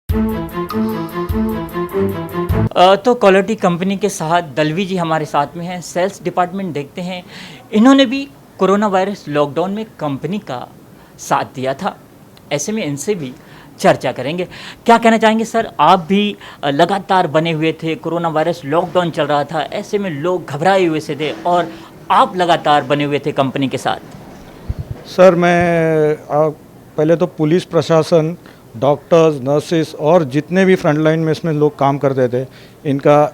तो quality company के साथ दलवी जी हमारे साथ में हैं, सेल्स डिपार्टमेंट देखते हैं। इन्होंने भी कोरोना वायरस लॉकडाउन में कंपनी का साथ दिया था। ऐसे में इनसे भी चर्चा करेंगे। क्या कहना चाहेंगे सर? आप भी लगातार बने हुए थे, कोरोना वायरस लॉकडाउन चल रहा था, ऐसे में लोग घबराए हुए से थे और आप लगातार बने हुए थे कंपनी के साथ। सर पहले तो पुलिस प्रशासन, डॉक्टर्स, नर्सेस और जितने भी फ्रंट लाइन में इसमें लोग काम करते थे, इनका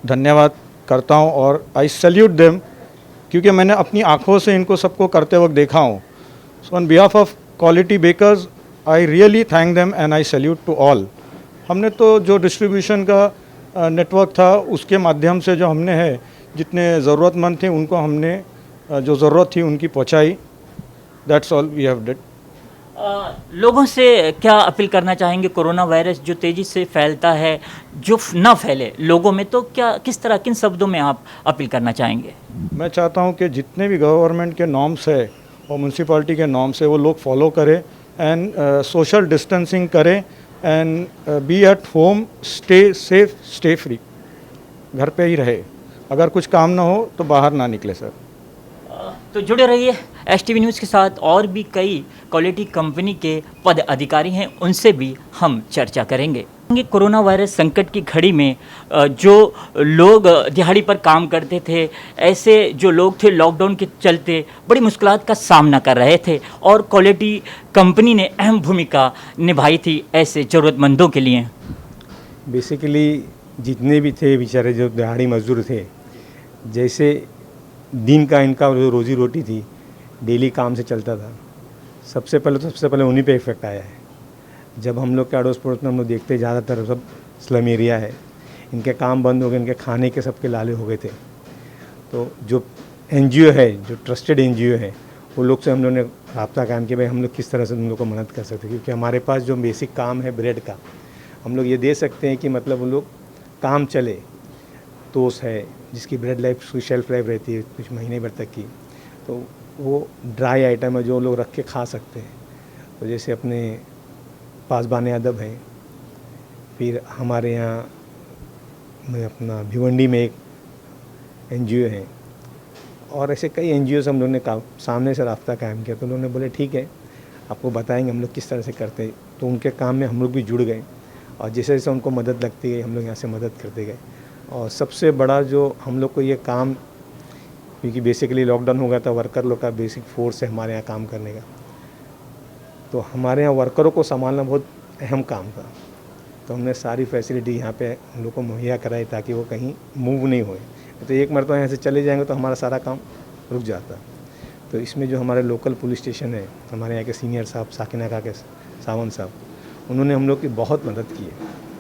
धन्यवाद करता हूं और आई सैल्यूट देम, क्योंकि मैंने अपनी आंखों से इनको सबको करते वक्त देखा हूं। So on behalf of quality bakers I really thank them and I salute to all. हमने तो जो डिस्ट्रीब्यूशन का नेटवर्क था उसके माध्यम से जो हमने है, जितने ज़रूरतमंद थे उनको हमने जो ज़रूरत थी उनकी पहुंचाई। That's all we have did. लोगों से क्या अपील करना चाहेंगे? कोरोना वायरस जो तेज़ी से फैलता है, जो ना फैले लोगों में, तो क्या किस तरह, किन शब्दों में आप अपील करना चाहेंगे? मैं चाहता हूं कि जितने भी गवर्नमेंट के नॉर्म्स है और म्यूनसिपैलिटी के नॉर्म्स है वो लोग फॉलो करें एंड सोशल डिस्टेंसिंग करें and be at home, stay safe, stay free. घर पे ही रहे, अगर कुछ काम ना हो तो बाहर ना निकले सर। तो जुड़े रहिए एसटीवी न्यूज़ के साथ। और भी कई क्वालिटी कंपनी के पद अधिकारी हैं, उनसे भी हम चर्चा करेंगे। ये कोरोना वायरस संकट की घड़ी में जो लोग दिहाड़ी पर काम करते थे, ऐसे जो लोग थे लॉकडाउन के चलते बड़ी मुश्किलात का सामना कर रहे थे और क्वालिटी कंपनी ने अहम भूमिका निभाई थी ऐसे ज़रूरतमंदों के लिए। बेसिकली जितने भी थे बेचारे जो दिहाड़ी मजदूर थे, जैसे दिन का इनका जो रोजी रोटी थी डेली काम से चलता था, सबसे पहले उन्हीं पे इफ़ेक्ट आया है। जब हम लोग के अड़ोस पड़ोस में हम लोग देखते ज़्यादातर सब स्लम एरिया है, इनके काम बंद हो गए, इनके खाने के सबके लाले हो गए थे। तो जो एनजीओ है, जो ट्रस्टेड एनजीओ है, वो लोग से हम लोग ने रब्ता कायम किया, भाई हम लोग किस तरह से उन लोग को मदद कर सकते हैं, क्योंकि हमारे पास जो बेसिक काम है ब्रेड का, हम लोग ये दे सकते हैं कि मतलब वो लोग काम चले। टोस्ट है जिसकी ब्रेड लाइफ, उसकी शेल्फ लाइफ रहती है कुछ महीने भर तक की, तो वो ड्राई आइटम है जो लोग रख के खा सकते हैं। तो जैसे अपने पासबान अदब है, फिर हमारे यहाँ में अपना भिवंडी में एक एनजीओ है, और ऐसे कई एनजीओ से हम लोगों ने सामने से रास्ता कायम किया। तो उन्होंने बोले ठीक है, आपको बताएंगे हम लोग किस तरह से करते हैं। तो उनके काम में हम लोग भी जुड़ गए और जैसे जैसे उनको मदद लगती गई हम लोग यहाँ से मदद करते गए। और सबसे बड़ा जो हम लोग को ये काम, क्योंकि बेसिकली लॉकडाउन हो गया था, वर्कर लोग का बेसिक फोर्स है हमारे यहाँ काम करने का, तो हमारे यहाँ वर्करों को संभालना बहुत अहम काम था। तो हमने सारी फैसिलिटी यहाँ पे हम लोग को मुहैया कराई ताकि वो कहीं मूव नहीं होए। तो एक मरतबा यहाँ से चले जाएंगे तो हमारा सारा काम रुक जाता। तो इसमें जो हमारे लोकल पुलिस स्टेशन है, हमारे यहाँ के सीनियर साहब साकिना का के सावंत साहब, उन्होंने हम लोग की बहुत मदद की है।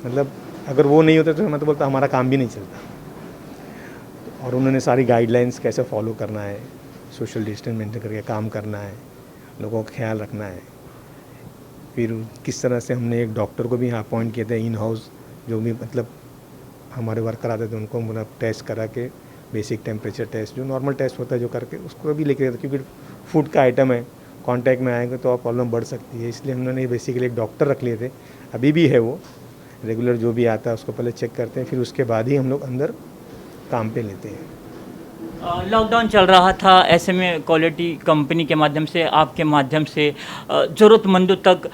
मतलब अगर वो नहीं होते तो मैं तो बोलता हमारा काम भी नहीं चलता। और उन्होंने सारी गाइडलाइंस कैसे फॉलो करना है, सोशल डिस्टेंस मेंटेन करके काम करना है, लोगों का ख्याल रखना है। फिर किस तरह से हमने एक डॉक्टर को भी यहाँ अपॉइंट किए थे इन हाउस, जो भी मतलब हमारे वर्कर आते थे उनको मतलब टेस्ट करा के, बेसिक टेम्परेचर टेस्ट जो नॉर्मल टेस्ट होता है जो करके उसको भी लेके, क्योंकि फूड का आइटम है, कांटेक्ट में आएंगे तो प्रॉब्लम बढ़ सकती है। इसलिए हमने बेसिकली एक डॉक्टर रख लिए थे, अभी भी है वो, रेगुलर जो भी आता है उसको पहले चेक करते हैं, फिर उसके बाद ही हम लोग अंदर काम पे लेते हैं। लॉकडाउन चल रहा था, ऐसे में क्वालिटी कंपनी के माध्यम से, आपके माध्यम से ज़रूरतमंदों तक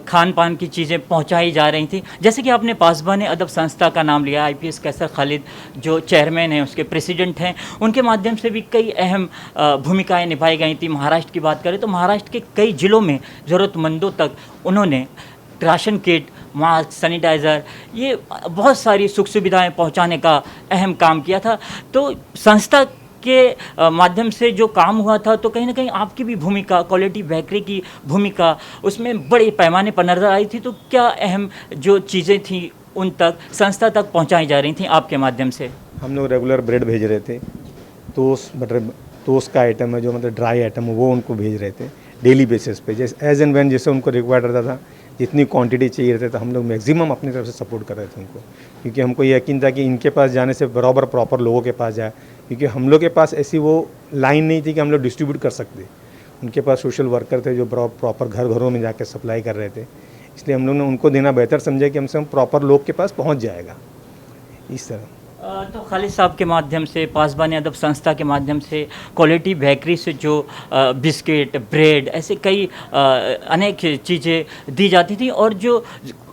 खान पान की चीज़ें पहुंचाई जा रही थी। जैसे कि आपने पासबान अदब संस्था का नाम लिया, आईपीएस कैसर खालिद जो चेयरमैन हैं, उसके प्रेसिडेंट हैं, उनके माध्यम से भी कई अहम भूमिकाएं निभाई गई थी। महाराष्ट्र की बात करें तो महाराष्ट्र के कई ज़िलों में ज़रूरतमंदों तक उन्होंने राशन किट, मास्क, सैनिटाइज़र, ये बहुत सारी सुख सुविधाएँ पहुँचाने का अहम काम किया था। तो संस्था के माध्यम से जो काम हुआ था, तो कहीं ना कहीं आपकी भी भूमिका, क्वालिटी बेकरी की भूमिका उसमें बड़े पैमाने पर नजर आई थी। तो क्या अहम जो चीज़ें थी उन तक, संस्था तक पहुंचाई जा रही थी आपके माध्यम से? हम लोग रेगुलर ब्रेड भेज रहे थे, टोस्ट बटर, टोस्ट का आइटम है जो मतलब ड्राई आइटम है वो उनको भेज रहे थे डेली बेसिस पे, जैसे एज एंड व्हेन जैसे उनको रिक्वायर्ड रहता था, जितनी क्वांटिटी चाहिए रहता था हम लोग मैक्सिमम अपनी तरफ से सपोर्ट कर रहे थे उनको, क्योंकि हमको यकीन था कि इनके पास जाने से बराबर प्रॉपर लोगों के पास जाए, क्योंकि हम लोग के पास ऐसी वो लाइन नहीं थी कि हम लोग डिस्ट्रीब्यूट कर सकते। उनके पास सोशल वर्कर थे जो प्रॉपर घर घरों में जाकर सप्लाई कर रहे थे। इसलिए हम लोग ने उनको देना बेहतर समझा कि हमसे हम प्रॉपर लोग के पास पहुंच जाएगा इस तरह। तो खालिद साहब के माध्यम से, पासबानी अदब संस्था के माध्यम से, क्वालिटी बेकरी से जो बिस्किट, ब्रेड, ऐसे कई अनेक चीज़ें दी जाती थी और जो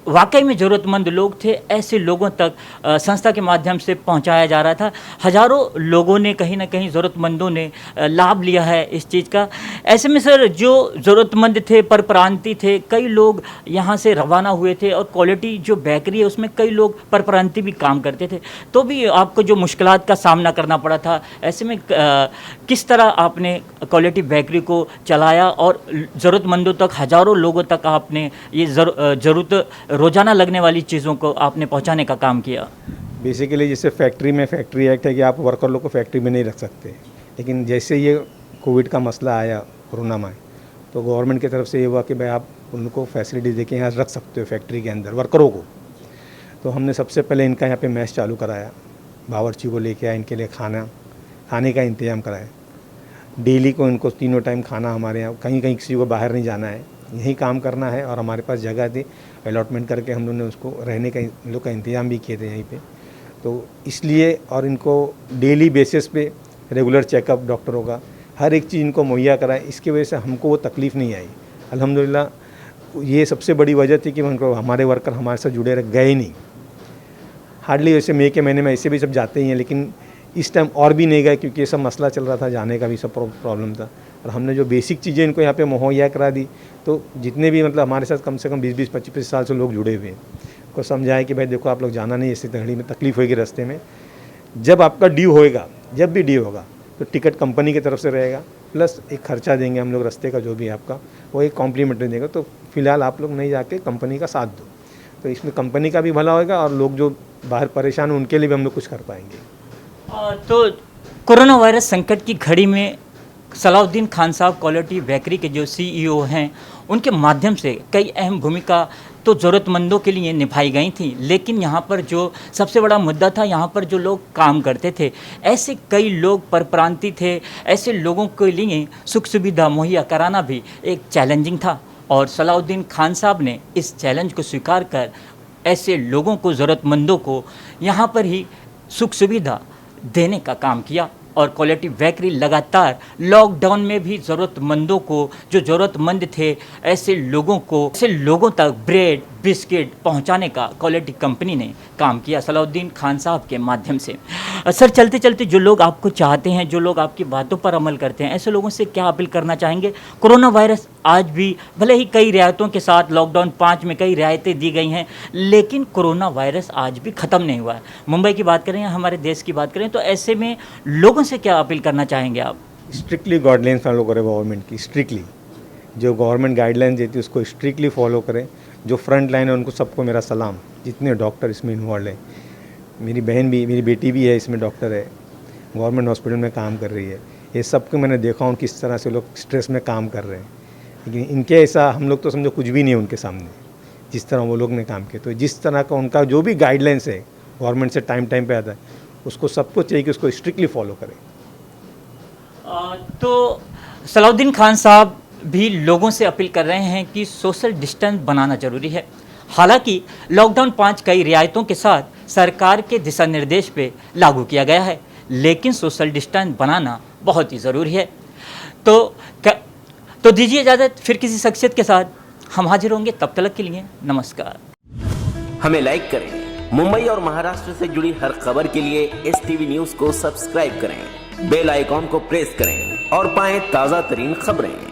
वाकई में ज़रूरतमंद लोग थे ऐसे लोगों तक संस्था के माध्यम से पहुंचाया जा रहा था। हज़ारों लोगों ने कहीं ना कहीं ज़रूरतमंदों ने लाभ लिया है इस चीज़ का। ऐसे में सर जो ज़रूरतमंद थे, परप्रांतीय थे, कई लोग यहाँ से रवाना हुए थे और क्वालिटी जो बेकरी है उसमें कई लोग परप्रांतीय भी काम करते थे, तो भी आपको जो मुश्किलात का सामना करना पड़ा था, ऐसे में किस तरह आपने क्वालिटी बेकरी को चलाया और ज़रूरतमंदों तक, हज़ारों लोगों तक आपने ये ज़रूरत रोज़ाना लगने वाली चीज़ों को आपने पहुंचाने का काम किया? बेसिकली जैसे फैक्ट्री में फैक्ट्री एक्ट है कि आप वर्कर लोग को फैक्ट्री में नहीं रख सकते, लेकिन जैसे ये कोविड का मसला आया कोरोना में, तो गवर्नमेंट की तरफ से ये हुआ कि भाई आप उनको फैसिलिटी देके यहाँ रख सकते हो फैक्ट्री के अंदर वर्करों को। तो हमने सबसे पहले इनका यहाँ पे मैस चालू कराया, बावर्ची को लेके आया, इनके लिए खाने का इंतज़ाम कराया। डेली को इनको तीनों टाइम खाना हमारे यहाँ, कहीं कहीं किसी को बाहर नहीं जाना है, यहीं काम करना है और हमारे पास जगह थी, अलॉटमेंट करके हम लोगों ने उसको रहने का लोग का इंतज़ाम भी किए थे यहीं पे। तो इसलिए और इनको डेली बेसिस पे रेगुलर चेकअप डॉक्टरों का हर एक चीज़ इनको मुहैया कराए, इसकी वजह से हमको वो तकलीफ़ नहीं आई अल्हम्दुलिल्लाह। ये सबसे बड़ी वजह थी कि उनको हमारे वर्कर हमारे साथ जुड़े रह गए नहीं। हार्डली वैसे मई के महीने में ऐसे भी सब जाते ही हैं, लेकिन इस टाइम और भी नहीं गए क्योंकि ये सब मसला चल रहा था, जाने का भी सब प्रॉब्लम था। और हमने जो बेसिक चीज़ें इनको यहाँ पे मुहैया करा दी, तो जितने भी मतलब हमारे साथ कम से कम 20-20, 25-25 साल से लोग जुड़े हुए हैं, को समझाया कि भाई देखो आप लोग जाना नहीं, ऐसी घड़ी में तकलीफ़ होगी रास्ते में। जब आपका ड्यू होएगा, जब भी ड्यू होगा तो टिकट कंपनी की तरफ से रहेगा, प्लस एक खर्चा देंगे हम लोग रास्ते का जो भी आपका, वो एक कॉम्प्लीमेंट्री देगा। तो फिलहाल आप लोग नहीं जाके कंपनी का साथ दो, तो इसमें कंपनी का भी भला होगा और लोग जो बाहर परेशान हैं उनके लिए भी हम लोग कुछ कर पाएंगे। तो कोरोना वायरस संकट की घड़ी में सलाउद्दीन खान साहब क्वालिटी बेकरी के जो सीईओ हैं, उनके माध्यम से कई अहम भूमिका तो ज़रूरतमंदों के लिए निभाई गई थी, लेकिन यहाँ पर जो सबसे बड़ा मुद्दा था, यहाँ पर जो लोग काम करते थे, ऐसे कई लोग परप्रांतीय थे, ऐसे लोगों के लिए सुख सुविधा मुहैया कराना भी एक चैलेंजिंग था। और सलाउद्दीन खान साहब ने इस चैलेंज को स्वीकार कर ऐसे लोगों को, ज़रूरतमंदों को यहाँ पर ही सुख सुविधा देने का काम किया। और क्वालिटी बेकरी लगातार लॉकडाउन में भी ज़रूरतमंदों को, जो ज़रूरतमंद थे ऐसे लोगों तक ब्रेड, बिस्किट पहुंचाने का क्वालिटी कंपनी ने काम किया सलाउद्दीन खान साहब के माध्यम से। सर चलते चलते जो लोग आपको चाहते हैं, जो लोग आपकी बातों पर अमल करते हैं, ऐसे लोगों से क्या अपील करना चाहेंगे? कोरोना वायरस आज भी भले ही कई रियायतों के साथ लॉकडाउन 5 में कई रियायतें दी गई हैं, लेकिन कोरोना वायरस आज भी ख़त्म नहीं हुआ है। मुंबई की बात करें या हमारे देश की बात करें, तो ऐसे में लोगों से क्या अपील करना चाहेंगे आप? स्ट्रिक्टली गाइडलाइंस फॉलो करें गवर्नमेंट की, स्ट्रिक्टली जो गवर्नमेंट गाइडलाइंस देती है उसको स्ट्रिक्टली फॉलो करें। जो फ्रंट लाइन है उनको सबको मेरा सलाम, जितने डॉक्टर इसमें इन्वॉल्व हैं। मेरी बहन भी, मेरी बेटी भी है इसमें डॉक्टर है, गवर्नमेंट हॉस्पिटल में काम कर रही है। ये सबको मैंने देखा हूँ किस तरह से लोग स्ट्रेस में काम कर रहे हैं, लेकिन इनके ऐसा हम लोग तो समझो कुछ भी नहीं है उनके सामने, जिस तरह वो लोग ने काम किया। तो जिस तरह का उनका जो भी गाइडलाइंस है गवर्नमेंट से टाइम पे आता है, उसको सबको चाहिए कि उसको स्ट्रिक्टली फॉलो करें। तो सलाउद्दीन खान साहब भी लोगों से अपील कर रहे हैं कि सोशल डिस्टेंस बनाना जरूरी है। हालांकि लॉकडाउन 5 कई रियायतों के साथ सरकार के दिशा निर्देश पे लागू किया गया है, लेकिन सोशल डिस्टेंस बनाना बहुत ही ज़रूरी है। तो दीजिए इजाज़त, फिर किसी शख्सियत के साथ हम हाजिर होंगे। तब तक के लिए नमस्कार। हमें लाइक करें, मुंबई और महाराष्ट्र से जुड़ी हर खबर के लिए STV न्यूज़ को सब्सक्राइब करें, बेल आइकॉन को प्रेस करें और पाएं ताज़ा तरीन खबरें।